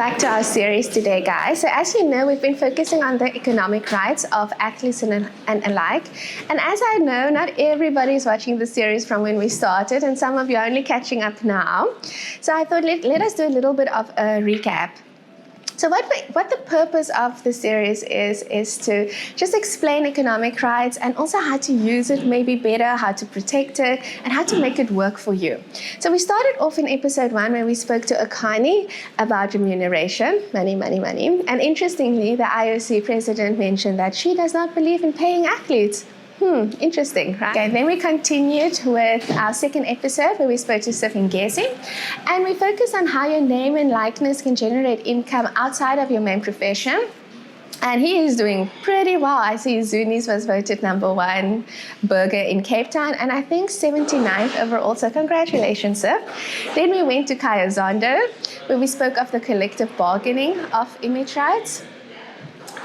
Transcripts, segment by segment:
back to our series today, guys. So as you know, we've been focusing on the economic rights of athletes and alike. And as I know, not everybody's watching the series from when we started, and some of you are only catching up now. So I thought let us do a little bit of a recap. So what the purpose of the series is to just explain economic rights and also how to use it maybe better, how to protect it, and how to make it work for you. So we started off in episode 1 where we spoke to Akani about remuneration, money. And interestingly, the IOC president mentioned that she does not believe in paying athletes. Interesting, right? Okay, then we continued with our second episode where we spoke to Sifin Gesi, and we focused on how your name and likeness can generate income outside of your main profession. And he is doing pretty well. I see Zuni's was voted #1 burger in Cape Town, and I think 79th overall, so congratulations, sir. Then we went to Kaya Zondo, where we spoke of the collective bargaining of image rights,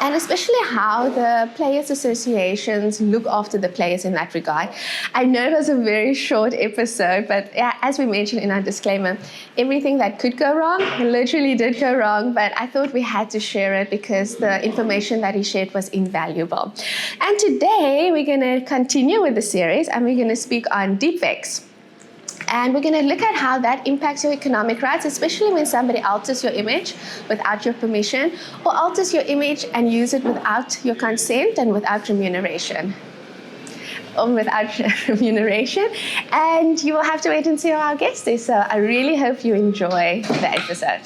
and especially how the players' associations look after the players in that regard. I know it was a very short episode, but as we mentioned in our disclaimer, everything that could go wrong literally did go wrong, but I thought we had to share it because the information that he shared was invaluable. And today we're going to continue with the series, and we're going to speak on deepfakes. And we're going to look at how that impacts your economic rights, especially when somebody alters your image without your permission, or alters your image and use it without your consent and without remuneration. And you will have to wait and see who our guest is. So I really hope you enjoy the episode.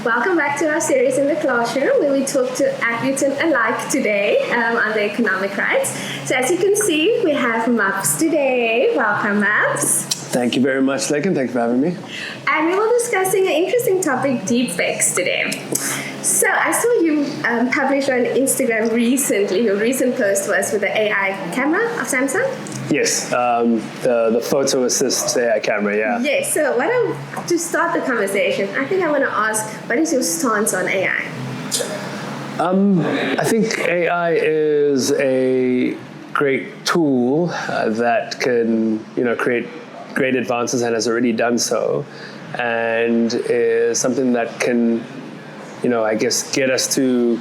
Welcome back to our series in the classroom, where we talk to athletes and alike today on the economic rights. So as you can see, we have Maps today. Welcome, Maps. Thank you very much, Lakin. Thank you for having me. And we were discussing an interesting topic, deepfakes, today. So I saw you publish on Instagram recently. Your recent post was with the AI camera of Samsung. Yes, the photo assist AI camera, yeah. Yes, so to start the conversation, I think I want to ask, what is your stance on AI? I think AI is a great tool that can, create great advances and has already done so, and is something that can, get us to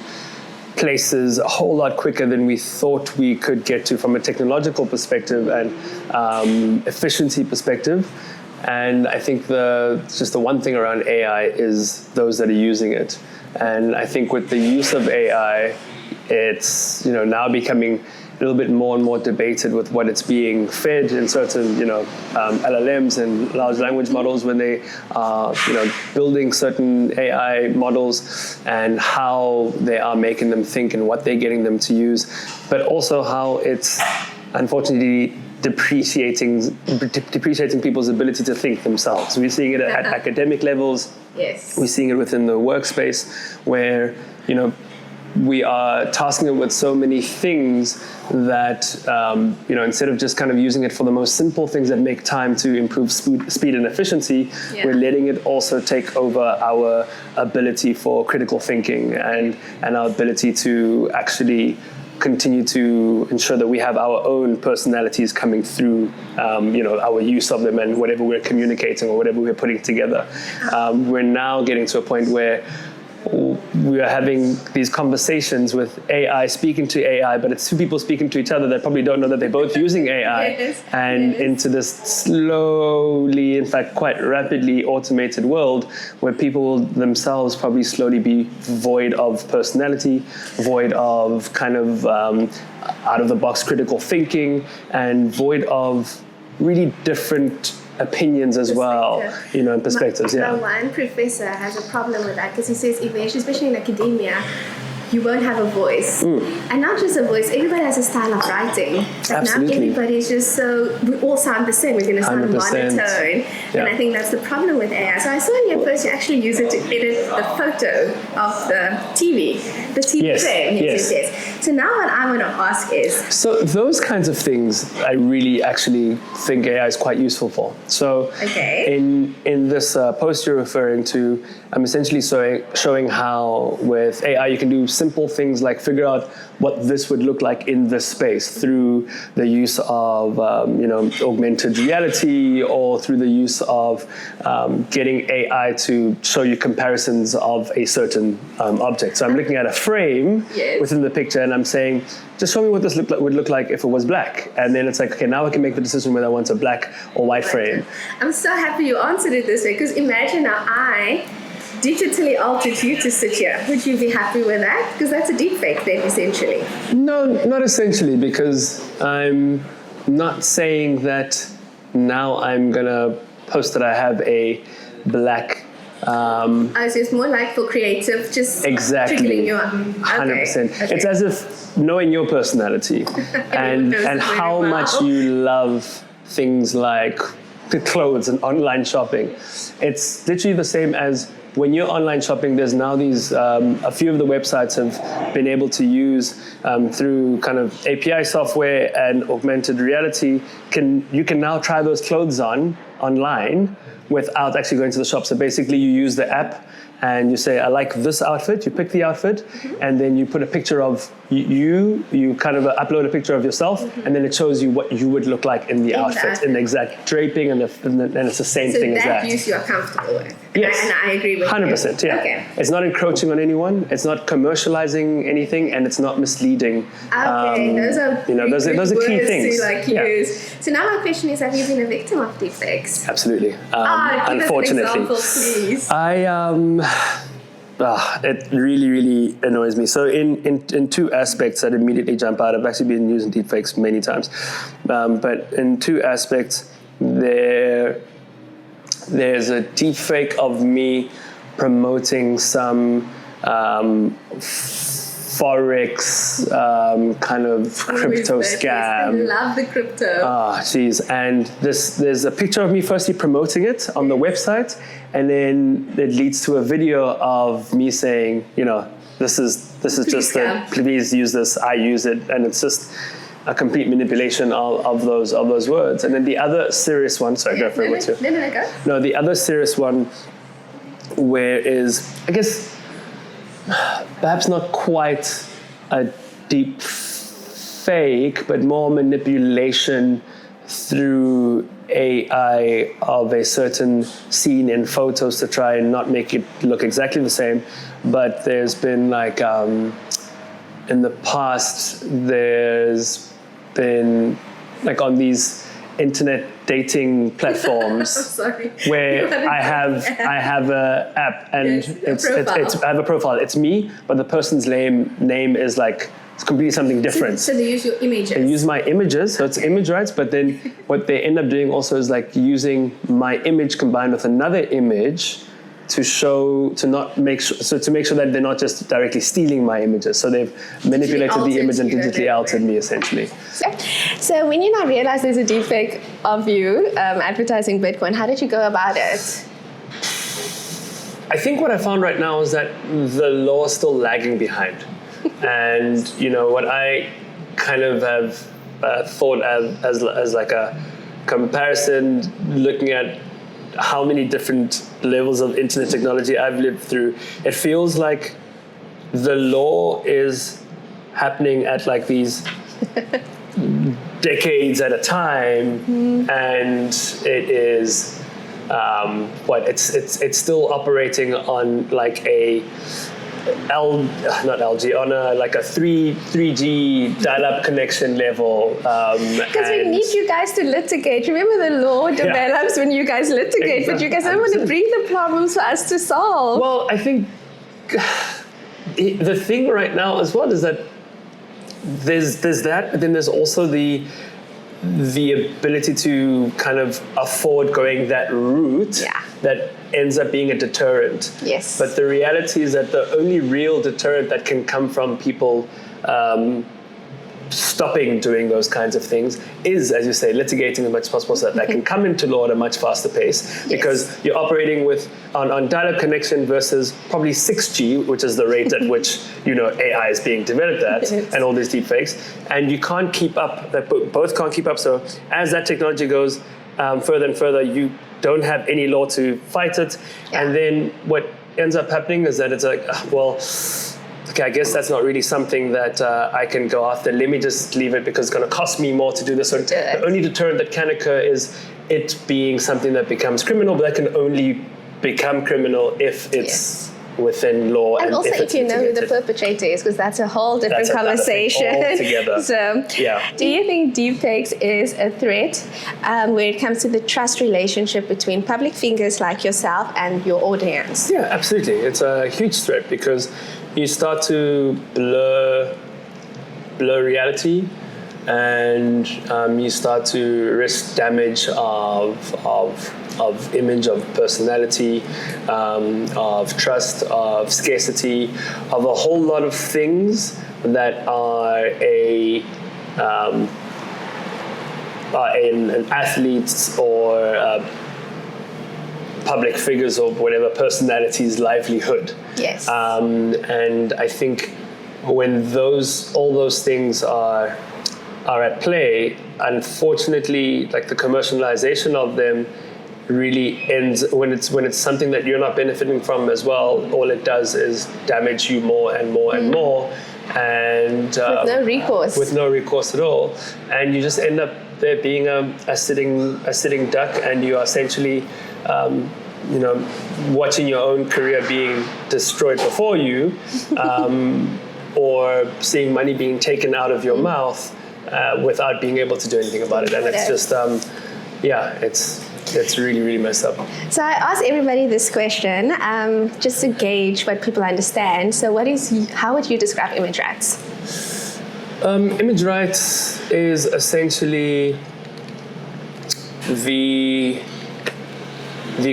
places a whole lot quicker than we thought we could get to from a technological perspective and efficiency perspective. And I think the one thing around AI is those that are using it. And I think with the use of AI, it's now becoming a little bit more and more debated with what it's being fed in certain, LLMs and large language models when they are, building certain AI models, and how they are making them think and what they're getting them to use, but also how it's unfortunately depreciating people's ability to think themselves. We're seeing it at academic levels. Yes. We're seeing it within the workspace, where, we are tasking it with so many things that, instead of just kind of using it for the most simple things that make time to improve speed and efficiency, we're letting it also take over our ability for critical thinking and our ability to actually continue to ensure that we have our own personalities coming through, our use of them and whatever we're communicating or whatever we're putting together. We're now getting to a point where we are having these conversations with AI speaking to AI, but it's two people speaking to each other that probably don't know that they're both using AI, into this slowly, in fact, quite rapidly automated world where people will themselves probably slowly be void of personality, void of kind of out-of-the-box critical thinking, and void of really different opinions as well, and perspectives. One professor has a problem with that because he says eventually, especially in academia, you won't have a voice. And not just a voice, everybody has a style of writing. But Absolutely. now everybody's just so, we all sound the same. We're going to sound 100%. monotone. Yeah. And I think that's the problem with AI. So I saw in your post you actually use it to edit the photo of the TV Yes, frame. yes. So now what I want to ask is, So those kinds of things I really actually think AI is quite useful for. So in this post you're referring to, I'm essentially showing how with AI you can do simple things like figure out what this would look like in this space through the use of augmented reality, or through the use of getting AI to show you comparisons of a certain object. So I'm looking at a frame within the picture and I'm saying, just show me what this would look like if it was black. And then it's like, okay, now I can make the decision whether I want a black or white frame. I'm so happy you answered it this way, because imagine now I digitally altered you to sit here. Would you be happy with that? Because that's a deepfake then, essentially. No, not essentially, because I'm not saying that now I'm going to post that I have a black... so it's more like for creative, just triggering you up. 100%. Okay. It's as if knowing your personality and how much you love things like clothes and online shopping. It's literally the same as when you're online shopping, there's now these, a few of the websites have been able to use through kind of API software and augmented reality, you can now try those clothes on online without actually going to the shop. So basically you use the app and you say, I like this outfit, you pick the outfit, and then you put a picture of you kind of upload a picture of yourself, and then it shows you what you would look like in the outfit, in the exact draping, and it's the same thing as that. So that use you're comfortable with. Yes. And I agree with 100%, you. yeah. Okay. It's not encroaching on anyone, it's not commercializing anything, and it's not misleading. Okay, those are key things. To use. So now my question is, have you been a victim of deepfakes? Absolutely. Give Unfortunately. us an example, please. It really, really annoys me. So in two aspects that immediately jump out, I've actually been using deepfakes many times, but in two aspects, there's a deepfake of me promoting some Forex kind of crypto scam. I love the crypto. Geez. And there's a picture of me firstly promoting it on the website, and then it leads to a video of me saying, this is just please use this, I use it, and it's just a complete manipulation of those words. And then the other serious one, go. No, the other serious one, where is, I guess, perhaps not quite a deep fake, but more manipulation through AI of a certain scene in photos to try and not make it look exactly the same. But there's been like, in the past, there's been like on these internet dating platforms where I have a app and I have a profile. It's me, but the person's name is like, it's completely something different. So they use your images. They use my images, so it's image rights, but then what they end up doing also is like using my image combined with another image to make sure that they're not just directly stealing my images. So they've manipulated the image and digitally altered me, essentially. So when you now realize there's a deepfake of you advertising Bitcoin, how did you go about it? I think what I found right now is that the law is still lagging behind. And what I kind of have thought as like a comparison, looking at how many different levels of internet technology I've lived through, it feels like the law is happening at like these decades at a time, and it is it's still operating on like a like a 3G dial-up connection level. Because we need you guys to litigate. Remember, the law develops when you guys litigate, but you guys don't want to bring the problems for us to solve. Well, I think the thing right now as well is that there's that, but then there's also the the ability to kind of afford going that route that ends up being a deterrent. Yes. But the reality is that the only real deterrent that can come from people stopping doing those kinds of things is, as you say, litigating as much as possible so that can come into law at a much faster pace, because you're operating with on dial-up connection versus probably 6G, which is the rate at which AI is being developed at, and all these deepfakes, and you can't keep up. That both can't keep up. So as that technology goes further and further, you don't have any law to fight it, and then what ends up happening is that it's like, okay, I guess that's not really something that I can go after. Let me just leave it because it's going to cost me more to do this. So the only deterrent that can occur is it being something that becomes criminal, but that can only become criminal if it's within law. And also if you know who the perpetrator is, because that's a whole different conversation. So do you think deepfakes is a threat when it comes to the trust relationship between public figures like yourself and your audience? Yeah, absolutely. It's a huge threat because you start to blur reality, and you start to risk damage of image, of personality, of trust, of scarcity, of a whole lot of things that are an athlete's or public figures or whatever personality's livelihood. Yes. And I think when all those things are at play, unfortunately, like the commercialization of them really ends when it's something that you're not benefiting from as well. All it does is damage you more and more and more, and with no recourse. With no recourse at all, and you just end up there being a sitting duck, and you are essentially watching your own career being destroyed before you, or seeing money being taken out of your mouth without being able to do anything about it. And it's just, it's really, really messed up. So I asked everybody this question just to gauge what people understand. So how would you describe image rights? Image rights is essentially the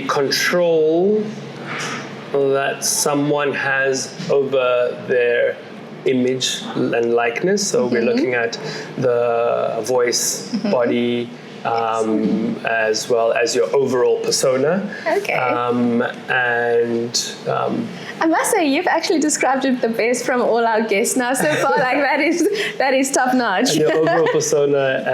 control that someone has over their image and likeness. So we're looking at the voice, body, as well as your overall persona. Okay. I must say, you've actually described it the best from all our guests now so far. Like that is top notch. And your overall persona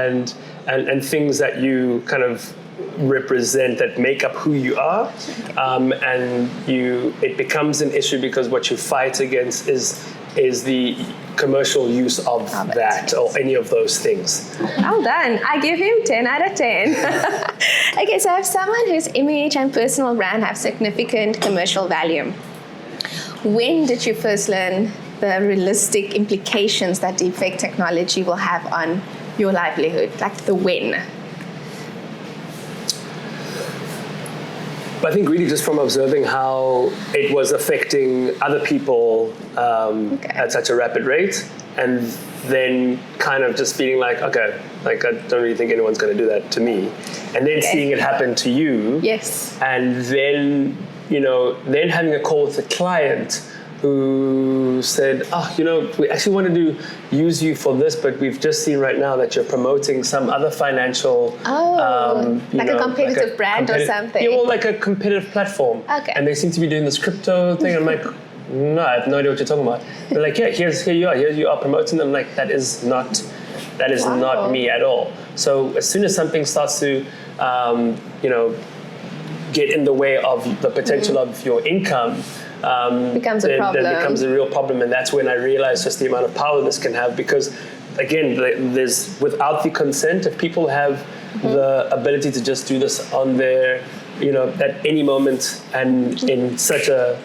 and things that you kind of represent that make up who you are, and it becomes an issue because what you fight against is the commercial use of that or any of those things. Well done. I give him 10 out of 10. Okay, so if someone whose image and personal brand have significant commercial value, when did you first learn the realistic implications that deepfake technology will have on your livelihood? Like the when? I think really just from observing how it was affecting other people at such a rapid rate, and then kind of just feeling like, okay, like I don't really think anyone's going to do that to me, and then seeing it happen to you. Yes. And then, then having a call with a client who said, we actually wanted to use you for this, but we've just seen right now that you're promoting some other financial... like a competitive brand or something. Yeah, well, like a competitive platform. Okay. And they seem to be doing this crypto thing. I'm like, no, I have no idea what you're talking about. They're like, yeah, here you are promoting them. Like, that is not me at all. So as soon as something starts to, get in the way of the potential of your income, becomes a problem. Then becomes a real problem, and that's when I realized just the amount of power this can have. Because, again, there's without the consent, if people have the ability to just do this on their, at any moment and in such a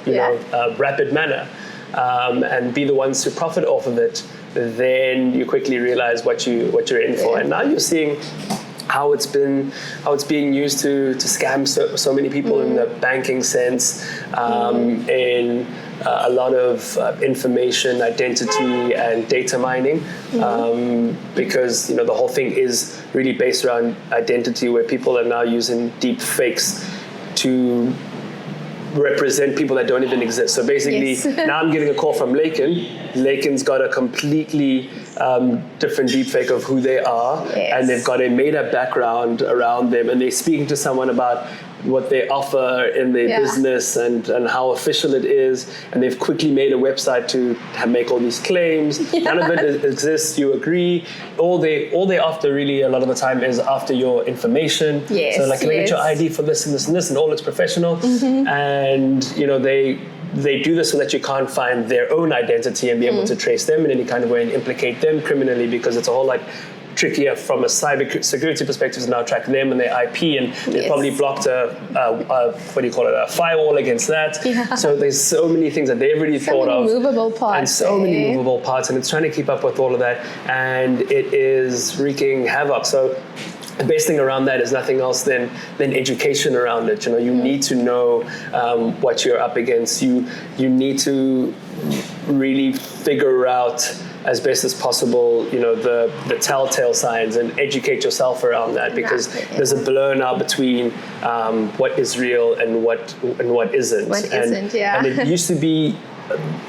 rapid manner, and be the ones to profit off of it, then you quickly realize what you're in for. And now you're seeing how it's being used to scam so many people in the banking sense, in a lot of information, identity, and data mining, because the whole thing is really based around identity, where people are now using deep fakes to represent people that don't even exist. So basically, now I'm getting a call from Laken. Laken's got a completely different deepfake of who they are, and they've got a made-up background around them, and they're speaking to someone about what they offer in their business and how official it is, and they've quickly made a website to make all these claims. None of it exists. You agree. All they after really a lot of the time is after your information. So like, can I get your ID for this and this and this, and all looks professional. And they do this so that you can't find their own identity and be able to trace them in any kind of way and implicate them criminally, because it's a whole lot trickier from a cyber security perspective to now track them and their IP, and they probably blocked a firewall against that. So there's so many things that they've already thought of, movable parts, and so many movable parts, and it's trying to keep up with all of that, and it is wreaking havoc. So the best thing around that is nothing else than education around it. You need to know what you're up against. You need to really figure out as best as possible, the telltale signs, and educate yourself around that, because there's a blur now between what is real and what isn't. And it used to be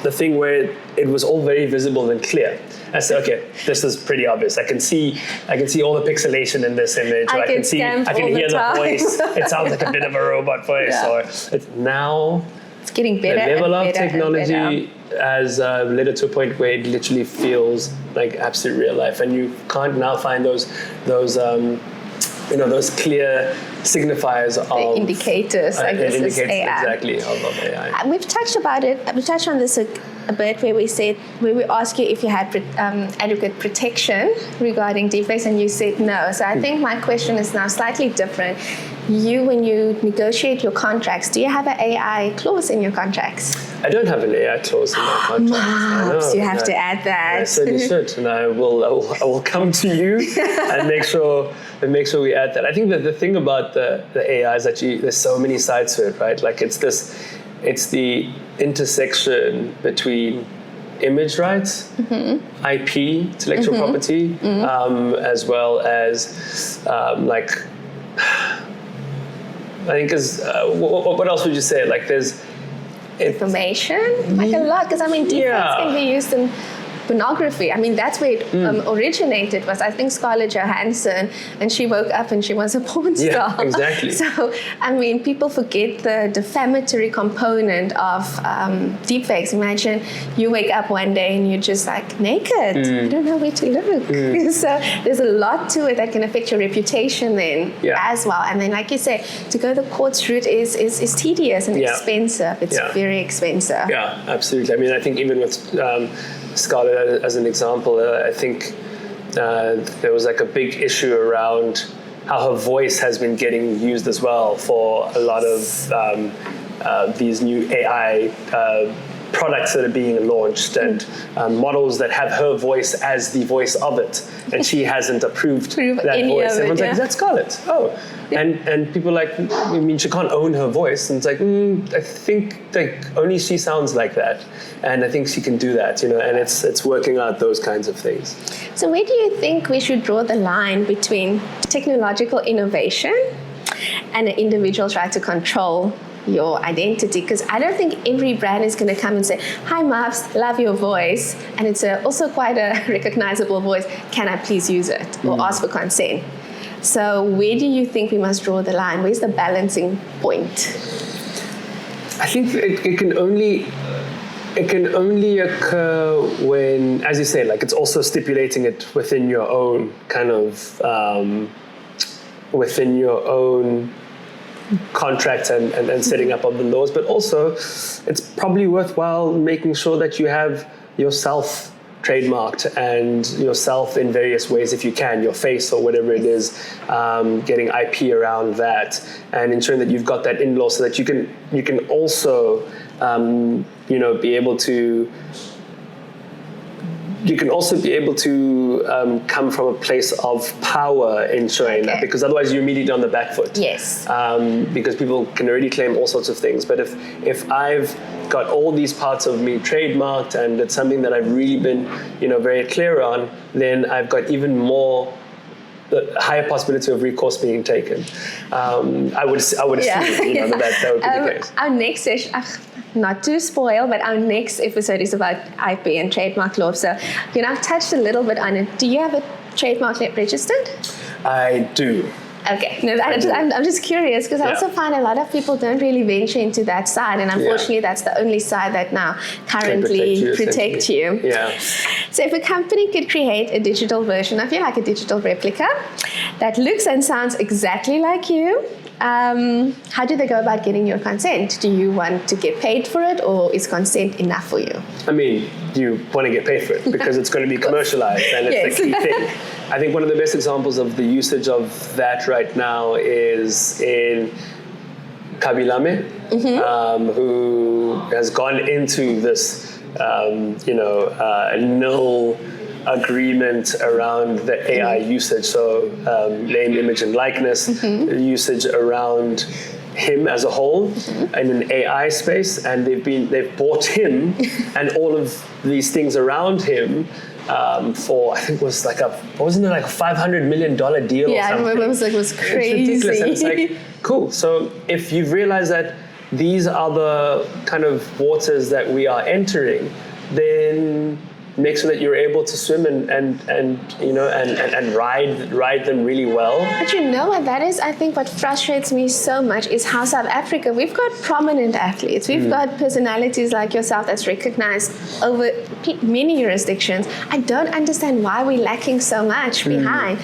the thing where it was all very visible and clear. I said, okay, this is pretty obvious. I can see all the pixelation in this image. I can hear the voice. It sounds like a bit of a robot voice. Or it's getting better. The level and of better technology has led it to a point where it literally feels like absolute real life, and you can't now find those clear signifiers of the indicators. I guess indicates AI. Exactly of AI. We've touched on this a bit, where we ask you if you had adequate protection regarding deepfakes, and you said no. So I think my question is now slightly different. When you negotiate your contracts, do you have an AI clause in your contracts? I don't have an AI clause in my contract. Maps, you have to add that. I certainly should, and I will come to you and make sure we add that. I think that the thing about the AI is that there's so many sides to it, right? Like it's the intersection between image rights, IP, intellectual property, as well as I think what else would you say? Like there's information, like a lot, because deepfakes can be used in pornography. That's where it originated. Was, I think, Scarlett Johansson, and she woke up and she was a porn star. Yeah, exactly. So people forget the defamatory component of deepfakes. Imagine you wake up one day and you're just like naked. You don't know where to look. So there's a lot to it that can affect your reputation then as well. And then, like you say, to go the courts route is tedious and expensive. It's very expensive. Yeah, absolutely. I think even with Scarlett as an example, I think there was like a big issue around how her voice has been getting used as well for a lot of these new AI products that are being launched, and models that have her voice as the voice of it, and she hasn't approved that voice. Everyone's like, is that Scarlett? Oh. And people are like, she can't own her voice. And it's like, I think only she sounds like that. And I think she can do that, and it's working out those kinds of things. So where do you think we should draw the line between technological innovation and an individual's right to control your identity? Because I don't think every brand is going to come and say, hi Maps, love your voice. And it's also quite a recognizable voice. Can I please use it? Or ask for consent. So where do you think we must draw the line? Where's the balancing point? I think it can only occur when, as you say, like it's also stipulating it within your own kind of within your own contract and setting up of the laws, but also it's probably worthwhile making sure that you have yourself trademarked and yourself in various ways if you can, your face or whatever it is, getting IP around that and ensuring that you've got that in law so that you can also be able to you can also be able to come from a place of power in showing that, because otherwise you're immediately on the back foot. Yes. Because people can already claim all sorts of things. But if I've got all these parts of me trademarked and it's something that I've really been, very clear on, then I've got even more the higher possibility of recourse being taken. I would assume, that would be the case. Our next session, not to spoil, but our next episode is about IP and trademark law. So, I've touched a little bit on it. Do you have a trademark registered? I do. Okay, no, I'm just curious because I also find a lot of people don't really venture into that side, and unfortunately that's the only side that now currently protect you. Yeah. So if a company could create a digital version of you, like a digital replica, that looks and sounds exactly like you, how do they go about getting your consent? Do you want to get paid for it, or is consent enough for you? I mean, you want to get paid for it because it's going to be commercialized, and it's the key thing. I think one of the best examples of the usage of that right now is in Kabilame, who has gone into this, nil agreement around the AI usage. So name, image, and likeness usage around him as a whole in an AI space, and they've bought him and all of these things around him for, I think it was wasn't it like a $500 million deal? Yeah, or something? I remember it was crazy. It's ridiculous. And it's like, cool. So if you've realized that these are the kind of waters that we are entering, then make sure that you're able to swim and ride them really well. But you know what that is? I think what frustrates me so much is how South Africa, we've got prominent athletes. We've got personalities like yourself that's recognized over many jurisdictions. I don't understand why we're lacking so much behind.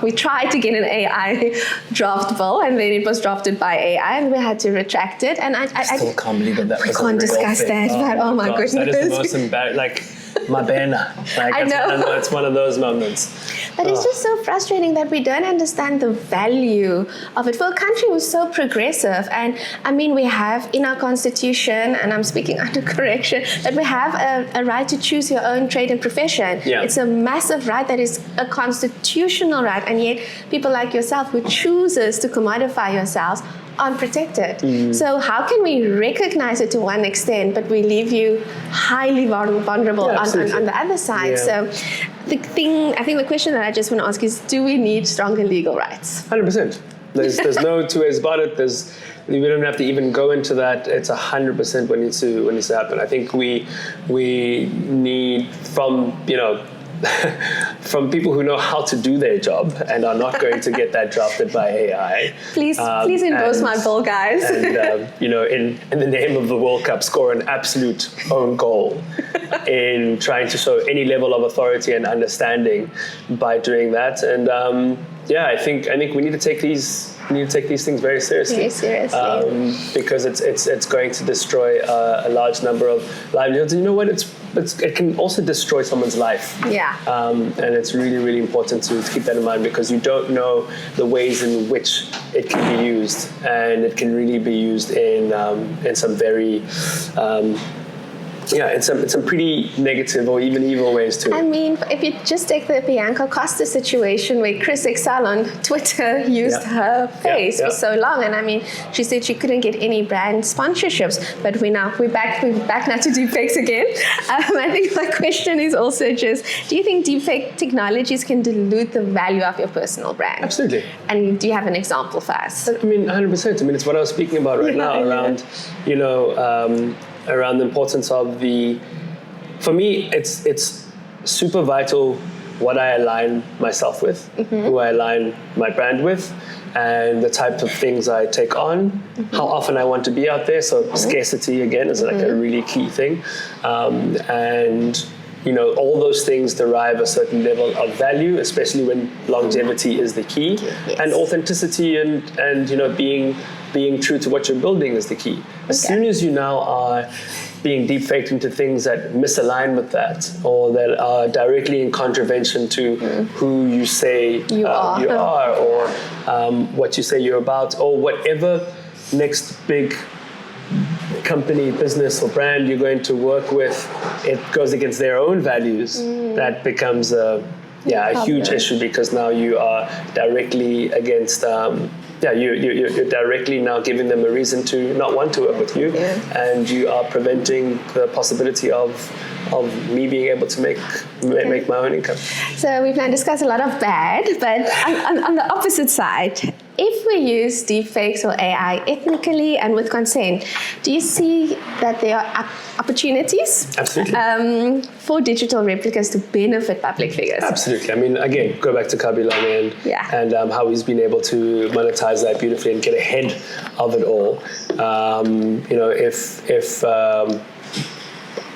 We tried to get an AI draft bill, and then it was drafted by AI, and we had to retract it. And I still can't believe that we can't discuss that, but oh my goodness. That is the most embarrassing, my banner. I know. It's one of those moments. But it's just so frustrating that we don't understand the value of it. For a country who's so progressive, and I mean, we have in our constitution, and I'm speaking under correction, that we have a right to choose your own trade and profession. Yeah. It's a massive right that is a constitutional right, and yet people like yourself who chooses to commodify yourselves unprotected. So how can we recognize it to one extent, but we leave you highly vulnerable on the other side? Yeah. So I think the question that I just want to ask is, do we need stronger legal rights? 100%. There's no two ways about it. We don't have to even go into that. It's 100% what needs to happen. I think we need from people who know how to do their job and are not going to get that drafted by AI. Please endorse my bill, guys. And in the name of the World Cup, score an absolute own goal in trying to show any level of authority and understanding by doing that. And I think we need to take these things very seriously. Very seriously. Because it's going to destroy a large number of livelihoods. And you know what? It can also destroy someone's life. Yeah. And it's really, really important to keep that in mind, because you don't know the ways in which it can be used, and it can really be used in some very in some pretty negative or even evil ways too. I mean, if you just take the Bianca Costa situation where Chris Excel on Twitter used her face for so long, and I mean, she said she couldn't get any brand sponsorships, but we're back now to deepfakes again. I think my question is also just, do you think deepfake technologies can dilute the value of your personal brand? Absolutely. And do you have an example for us? I mean, 100%. I mean, it's what I was speaking about right now around, around the importance of for me, it's super vital what I align myself with, who I align my brand with, and the type of things I take on, how often I want to be out there. So scarcity, again, is like a really key thing. And all those things derive a certain level of value, especially when longevity is the key. Yes. And authenticity and being true to what you're building is the key. As soon as you now are being deepfaked into things that misalign with that, or that are directly in contravention to who you say you are, or what you say you're about, or whatever next big company, business, or brand you're going to work with, it goes against their own values, that becomes a huge issue, because now you are directly against. You're directly now giving them a reason to not want to work with you, and you are preventing the possibility of me being able to make my own income. So we've now discussed a lot of bad, but on the opposite side, if we use deepfakes or AI ethically and with consent, do you see that there are opportunities for digital replicas to benefit public figures? Absolutely. I mean, again, go back to Kabilane and how he's been able to monetize that beautifully and get ahead of it all.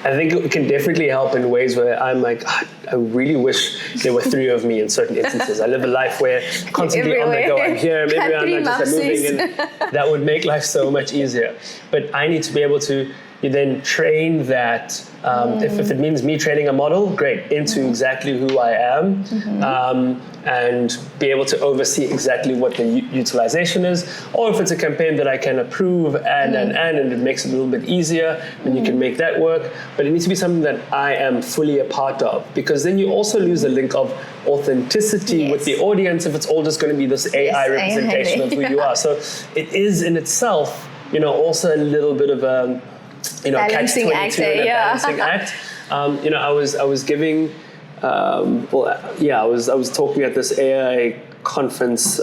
I think it can definitely help in ways where I'm like, I really wish there were 3 of me in certain instances. I live a life where constantly on the go, I'm here, maybe I'm not just moving, and that would make life so much easier. But I need to be able to then train that. If it means me training a model, great, into exactly who I am, and be able to oversee exactly what the utilization is. Or if it's a campaign that I can approve and it makes it a little bit easier, then you can make that work. But it needs to be something that I am fully a part of, because then you also lose the link of authenticity with the audience if it's all just going to be this AI representation of who you are. So it is in itself, also a little bit of a balancing act. Balancing act. I was giving. I was talking at this AI conference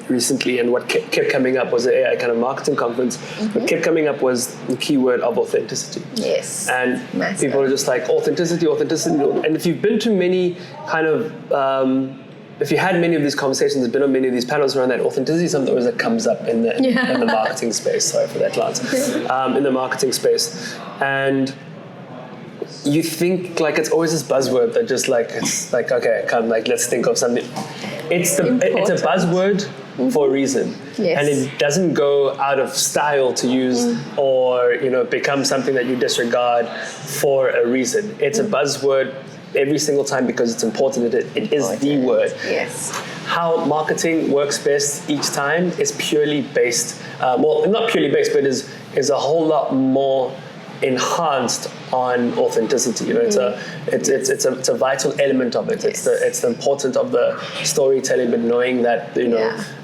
recently, and what kept coming up was an AI kind of marketing conference. What kept coming up was the keyword of authenticity. Yes. And people are just like, authenticity. And if you've been to many kind of if you had many of these conversations, been on many of these panels around that, authenticity is something that comes up in the marketing space. Sorry for that, Lance. In the marketing space. And you think like it's always this buzzword that just like, it's like, okay, come, like, let's think of something. It's a buzzword for a reason. Yes. And it doesn't go out of style to use or, become something that you disregard for a reason. It's a buzzword every single time because it's important. It is the word. Yes. How marketing works best each time is purely based, not purely based, but is a whole lot more enhanced on authenticity. It's a vital element of it. Yes. It's the importance of the storytelling, but knowing that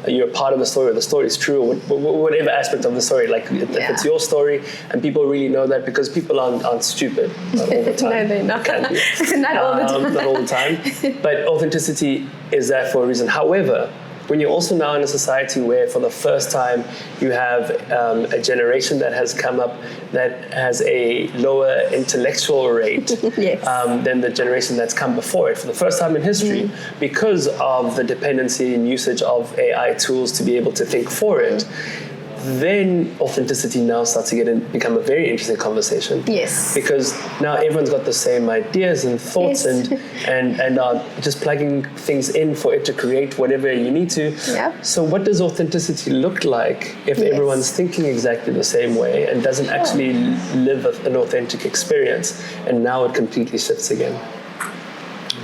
you're part of the story, or the story is true, or whatever aspect of the story. Like if it's your story, and people really know that, because people aren't stupid all the time. No, they're not. Not all the time. Not all the time. But authenticity is there for a reason. However, when you're also now in a society where for the first time you have a generation that has come up that has a lower intellectual rate than the generation that's come before it for the first time in history, because of the dependency and usage of AI tools to be able to think for it, then authenticity now starts to become a very interesting conversation. Yes. Because now everyone's got the same ideas and thoughts and are just plugging things in for it to create whatever you need to. Yep. So what does authenticity look like if everyone's thinking exactly the same way and doesn't actually live an authentic experience? And now it completely shifts again.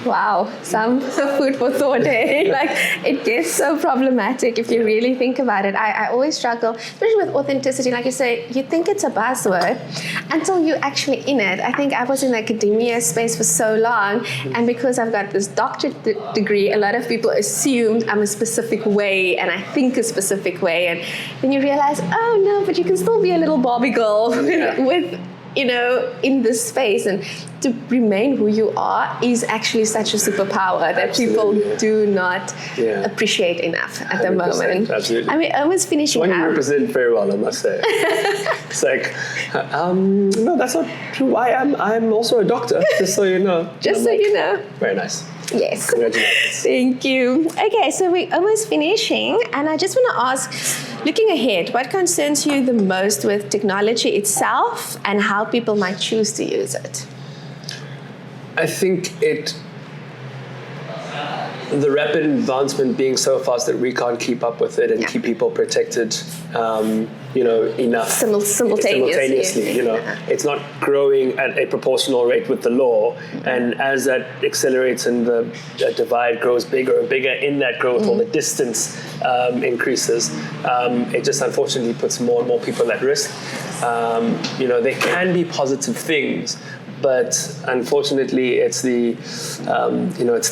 Wow, some food for thought. Like, it gets so problematic if you really think about it. I always struggle, especially with authenticity. Like you say, you think it's a buzzword until you're actually in it. I think I was in the academia space for so long, and because I've got this doctorate degree, a lot of people assumed I'm a specific way and I think a specific way, and then you realize, oh no, but you can still be a little Barbie girl with in this space, and to remain who you are is actually such a superpower that people do not appreciate enough at the moment. Absolutely. I mean, I was finishing One up. you represent very well, I must say. It's like, no, that's not who I am. I'm also a doctor, just so you know. Just so you know. Very nice. Yes. Congratulations. Thank you. Okay, so we're almost finishing, and I just want to ask, looking ahead, what concerns you the most with technology itself and how people might choose to use it? I think the rapid advancement being so fast that we can't keep up with it and keep people protected, enough simultaneously. It's not growing at a proportional rate with the law, and as that accelerates and the divide grows bigger and bigger, in that growth, or the distance increases, it just unfortunately puts more and more people at risk. There can be positive things, but unfortunately, it's the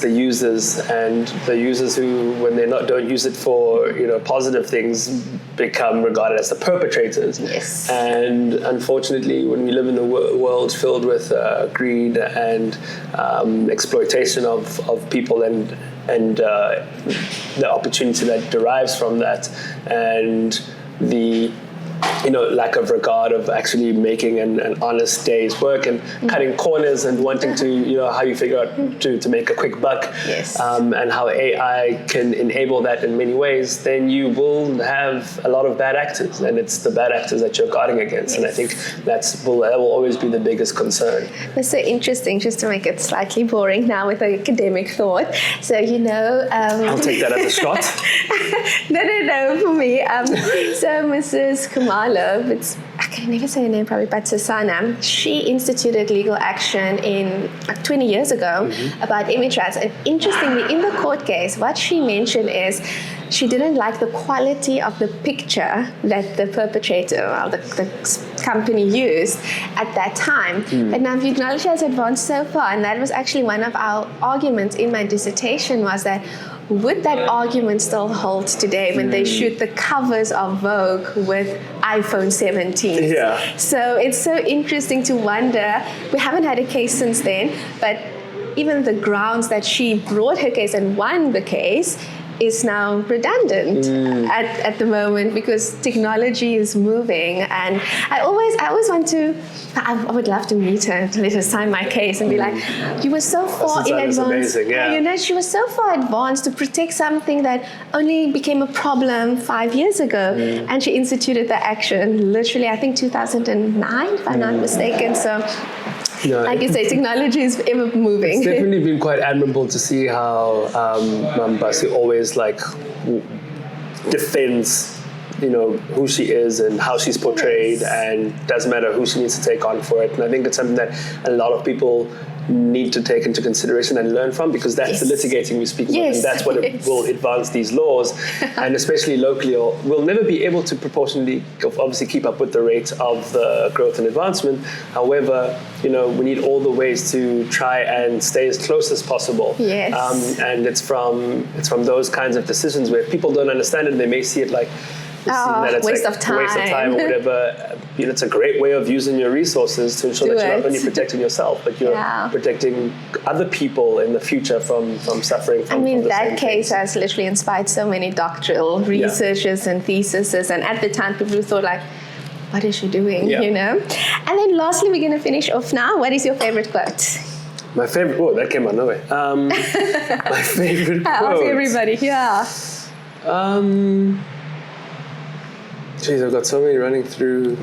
users, and the users who, when they don't use it for positive things, become regarded as the perpetrators. Yes. And unfortunately, when we live in a world filled with greed and exploitation of people and the opportunity that derives from that, and the lack of regard of actually making an honest day's work, and cutting corners and wanting to, how you figure out to make a quick buck, and how AI can enable that in many ways, then you will have a lot of bad actors, and it's the bad actors that you're guarding against. And I think that will always be the biggest concern. That's so interesting, just to make it slightly boring now with an academic thought. So, I'll take that as a shot. No, for me. So Mrs. Kumalo, I can never say her name probably, but Susana, she instituted legal action in 20 years ago about image rights. And interestingly, in the court case, what she mentioned is she didn't like the quality of the picture that the perpetrator or the company used at that time. But now technology has advanced so far, and that was actually one of our arguments in my dissertation, was that would that argument still hold today when they shoot the covers of Vogue with iPhone 17? Yeah. So it's so interesting to wonder. We haven't had a case since then, but even the grounds that she brought her case and won the case is now redundant at the moment, because technology is moving. And I always want to, I would love to meet her, to let her sign my case and be like, you were so far in advance. Amazing, yeah. She was so far advanced to protect something that only became a problem 5 years ago. And she instituted the action literally, I think 2009, if I'm not mistaken. So like you say, technology is ever moving. It's definitely been quite admirable to see how Basi always defends, who she is and how she's portrayed, and doesn't matter who she needs to take on for it. And I think it's something that a lot of people need to take into consideration and learn from, because that's the litigating we speak about, and that's what will advance these laws. And especially locally, we'll never be able to proportionally, obviously, keep up with the rate of the growth and advancement. However, we need all the ways to try and stay as close as possible. And it's from those kinds of decisions where people don't understand it, they may see it like waste of time or whatever. It's a great way of using your resources to ensure that you're not only protecting yourself, but you're protecting other people in the future from suffering from that case has literally inspired so many doctoral researches and theses, and at the time people thought like, what is she doing, And then lastly, we're going to finish off now. What is your favorite quote? My favorite, that came out nowhere. My favorite quote. Ask everybody, Jeez, I've got so many running through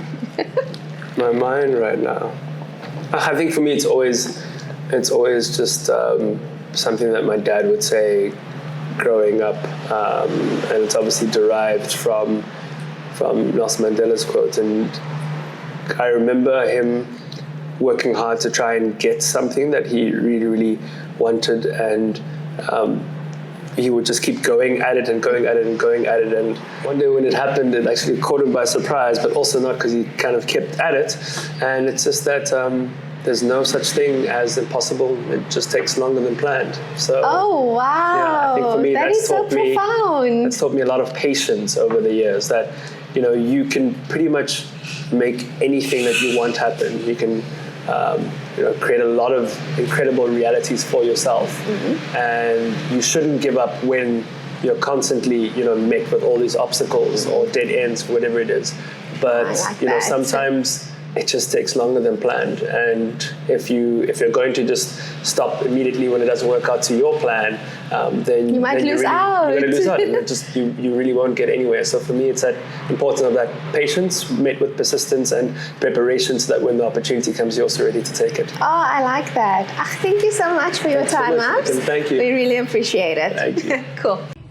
my mind right now. I think for me, it's always just something that my dad would say growing up, and it's obviously derived from Nelson Mandela's quote. And I remember him working hard to try and get something that he really, really wanted, and he would just keep going at it and going at it and going at it. And one day when it happened, it actually caught him by surprise, but also not, because he kind of kept at it. And it's just that there's no such thing as impossible. It just takes longer than planned. So, wow. I think for me, that is so profound. That's taught me a lot of patience over the years, that, you can pretty much make anything that you want happen. You can create a lot of incredible realities for yourself, and you shouldn't give up when you're constantly met with all these obstacles or dead ends, whatever it is. But sometimes it just takes longer than planned, and if you're going to just stop immediately when it doesn't work out to your plan, then you might lose out. You're going to lose out, and you really won't get anywhere. So for me, it's that importance of that patience met with persistence and preparation, so that when the opportunity comes, you're also ready to take it. Oh, I like that. Thank you so much for your time, Maps. Thank you. We really appreciate it. Thank you. Cool.